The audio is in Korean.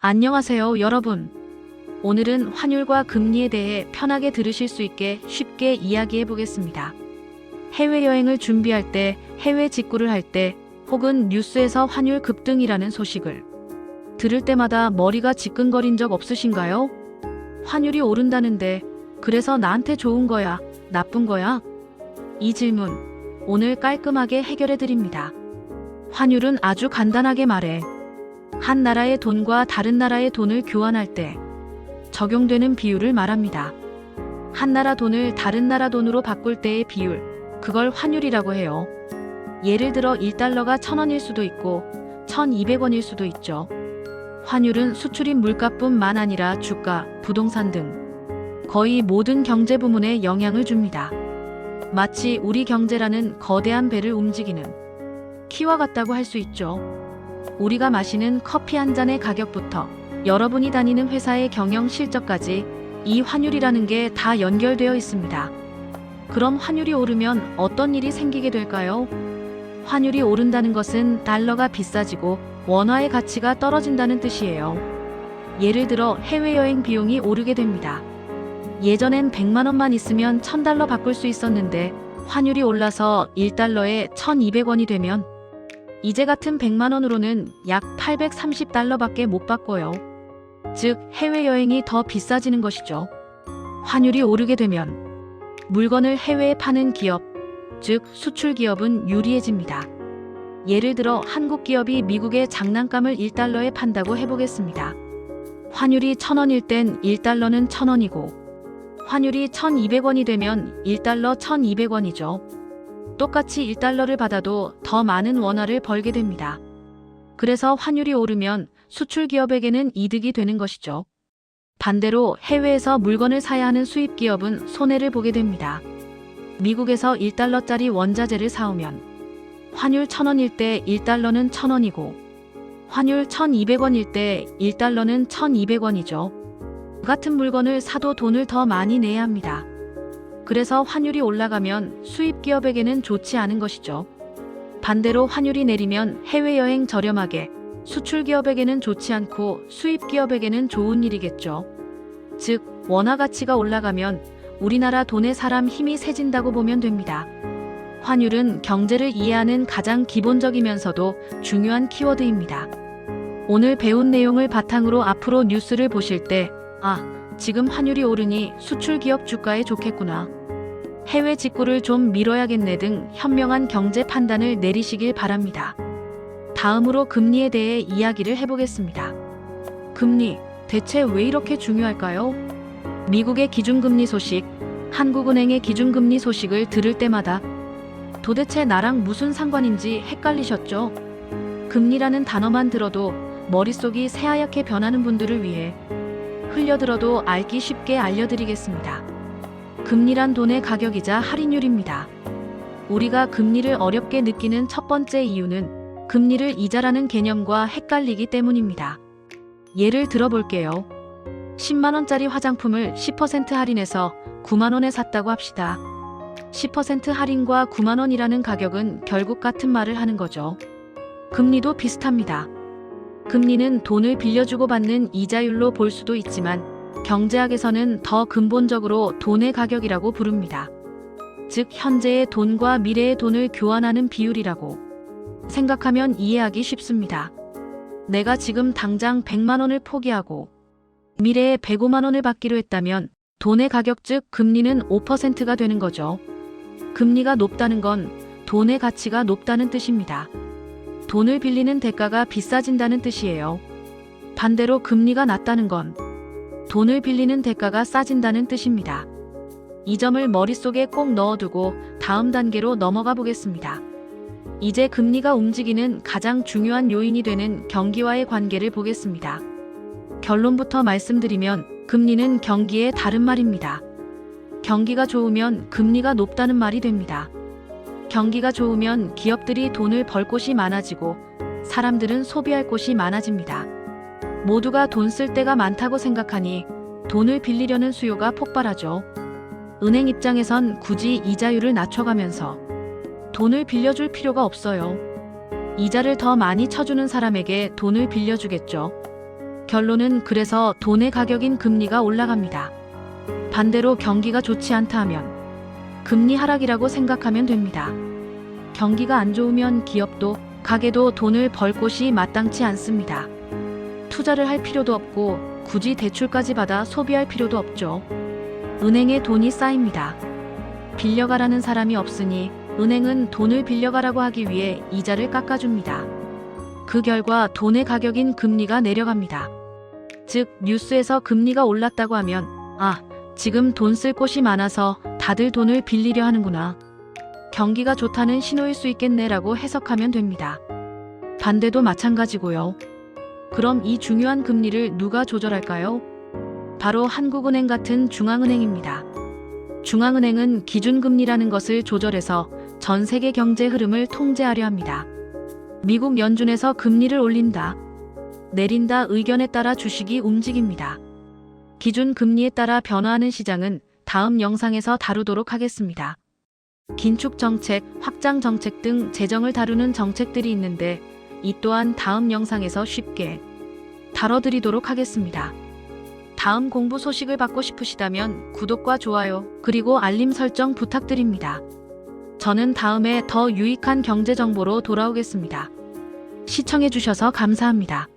안녕하세요, 여러분. 오늘은 환율과 금리에 대해 편하게 들으실 수 있게 쉽게 이야기해 보겠습니다. 해외여행을 준비할 때, 해외 직구를 할 때, 혹은 뉴스에서 환율 급등이라는 소식을 들을 때마다 머리가 지끈거린 적 없으신가요? 환율이 오른다는데, 그래서 나한테 좋은 거야, 나쁜 거야? 이 질문, 오늘 깔끔하게 해결해 드립니다. 환율은 아주 간단하게 말해, 한 나라의 돈과 다른 나라의 돈을 교환할 때 적용되는 비율을 말합니다. 한 나라 돈을 다른 나라 돈으로 바꿀 때의 비율, 그걸 환율이라고 해요. 예를 들어 1달러가 1,000원일 수도 있고 1,200원일 수도 있죠. 환율은 수출입 물가뿐만 아니라 주가, 부동산 등 거의 모든 경제 부문에 영향을 줍니다. 마치 우리 경제라는 거대한 배를 움직이는 키와 같다고 할 수 있죠. 우리가 마시는 커피 한 잔의 가격부터 여러분이 다니는 회사의 경영 실적까지 이 환율이라는 게 다 연결되어 있습니다. 그럼 환율이 오르면 어떤 일이 생기게 될까요? 환율이 오른다는 것은 달러가 비싸지고 원화의 가치가 떨어진다는 뜻이에요. 예를 들어 해외여행 비용이 오르게 됩니다. 예전엔 100만 원만 있으면 1,000달러 바꿀 수 있었는데 환율이 올라서 1달러에 1,200원이 되면 이제 같은 100만 원으로는 약 830달러밖에 못 바꿔요. 즉 해외여행이 더 비싸지는 것이죠. 환율이 오르게 되면 물건을 해외에 파는 기업, 즉 수출 기업은 유리해집니다. 예를 들어 한국 기업이 미국에 장난감을 1달러에 판다고 해보겠습니다. 환율이 1,000원일 땐 1달러는 1,000원이고 환율이 1,200원이 되면 1달러 1,200원이죠. 똑같이 1달러를 받아도 더 많은 원화를 벌게 됩니다. 그래서 환율이 오르면 수출 기업에게는 이득이 되는 것이죠. 반대로 해외에서 물건을 사야 하는 수입 기업은 손해를 보게 됩니다. 미국에서 1달러짜리 원자재를 사오면 환율 1,000원일 때 1달러는 1,000원이고 환율 1,200원일 때 1달러는 1,200원이죠. 같은 물건을 사도 돈을 더 많이 내야 합니다. 그래서 환율이 올라가면 수입 기업에게는 좋지 않은 것이죠. 반대로 환율이 내리면 해외여행 저렴하게, 수출 기업에게는 좋지 않고 수입 기업에게는 좋은 일이겠죠. 즉, 원화 가치가 올라가면 우리나라 돈의 사람 힘이 세진다고 보면 됩니다. 환율은 경제를 이해하는 가장 기본적이면서도 중요한 키워드입니다. 오늘 배운 내용을 바탕으로 앞으로 뉴스를 보실 때, 지금 환율이 오르니 수출 기업 주가에 좋겠구나. 해외 직구를 좀 미뤄야겠네 등 현명한 경제 판단을 내리시길 바랍니다. 다음으로 금리에 대해 이야기를 해보겠습니다. 금리, 대체 왜 이렇게 중요할까요? 미국의 기준금리 소식, 한국은행의 기준금리 소식을 들을 때마다 도대체 나랑 무슨 상관인지 헷갈리셨죠? 금리라는 단어만 들어도 머릿속이 새하얗게 변하는 분들을 위해 흘려들어도 알기 쉽게 알려드리겠습니다. 금리란 돈의 가격이자 할인율입니다. 우리가 금리를 어렵게 느끼는 첫 번째 이유는 금리를 이자라는 개념과 헷갈리기 때문입니다. 예를 들어볼게요. 10만원짜리 화장품을 10% 할인해서 9만원에 샀다고 합시다. 10% 할인과 9만원이라는 가격은 결국 같은 말을 하는 거죠. 금리도 비슷합니다. 금리는 돈을 빌려주고 받는 이자율로 볼 수도 있지만 경제학에서는 더 근본적으로 돈의 가격이라고 부릅니다. 즉 현재의 돈과 미래의 돈을 교환하는 비율이라고 생각하면 이해하기 쉽습니다. 내가 지금 당장 100만 원을 포기하고 미래에 105만 원을 받기로 했다면 돈의 가격 즉 금리는 5%가 되는 거죠. 금리가 높다는 건 돈의 가치가 높다는 뜻입니다. 돈을 빌리는 대가가 비싸진다는 뜻이에요. 반대로 금리가 낮다는 건 돈을 빌리는 대가가 싸진다는 뜻입니다. 이 점을 머릿속에 꼭 넣어두고 다음 단계로 넘어가 보겠습니다. 이제 금리가 움직이는 가장 중요한 요인이 되는 경기와의 관계를 보겠습니다. 결론부터 말씀드리면 금리는 경기의 다른 말입니다. 경기가 좋으면 금리가 높다는 말이 됩니다. 경기가 좋으면 기업들이 돈을 벌 곳이 많아지고 사람들은 소비할 곳이 많아집니다. 모두가 돈 쓸 데가 많다고 생각하니 돈을 빌리려는 수요가 폭발하죠. 은행 입장에선 굳이 이자율을 낮춰가면서 돈을 빌려줄 필요가 없어요. 이자를 더 많이 쳐주는 사람에게 돈을 빌려주겠죠. 결론은 그래서 돈의 가격인 금리가 올라갑니다. 반대로 경기가 좋지 않다 하면 금리 하락이라고 생각하면 됩니다. 경기가 안 좋으면 기업도 가게도 돈을 벌 곳이 마땅치 않습니다. 투자를 할 필요도 없고 굳이 대출까지 받아 소비할 필요도 없죠. 은행에 돈이 쌓입니다. 빌려가라는 사람이 없으니 은행은 돈을 빌려가라고 하기 위해 이자를 깎아줍니다. 그 결과 돈의 가격인 금리가 내려갑니다. 즉, 뉴스에서 금리가 올랐다고 하면 지금 돈 쓸 곳이 많아서 다들 돈을 빌리려 하는구나. 경기가 좋다는 신호일 수 있겠네라고 해석하면 됩니다. 반대도 마찬가지고요. 그럼 이 중요한 금리를 누가 조절할까요? 바로 한국은행 같은 중앙은행입니다. 중앙은행은 기준금리라는 것을 조절해서 전 세계 경제 흐름을 통제하려 합니다. 미국 연준에서 금리를 올린다, 내린다 의견에 따라 주식이 움직입니다. 기준금리에 따라 변화하는 시장은 다음 영상에서 다루도록 하겠습니다. 긴축정책, 확장정책 등 재정을 다루는 정책들이 있는데 이 또한 다음 영상에서 쉽게 다뤄드리도록 하겠습니다. 다음 공부 소식을 받고 싶으시다면 구독과 좋아요, 그리고 알림 설정 부탁드립니다. 저는 다음에 더 유익한 경제 정보로 돌아오겠습니다. 시청해주셔서 감사합니다.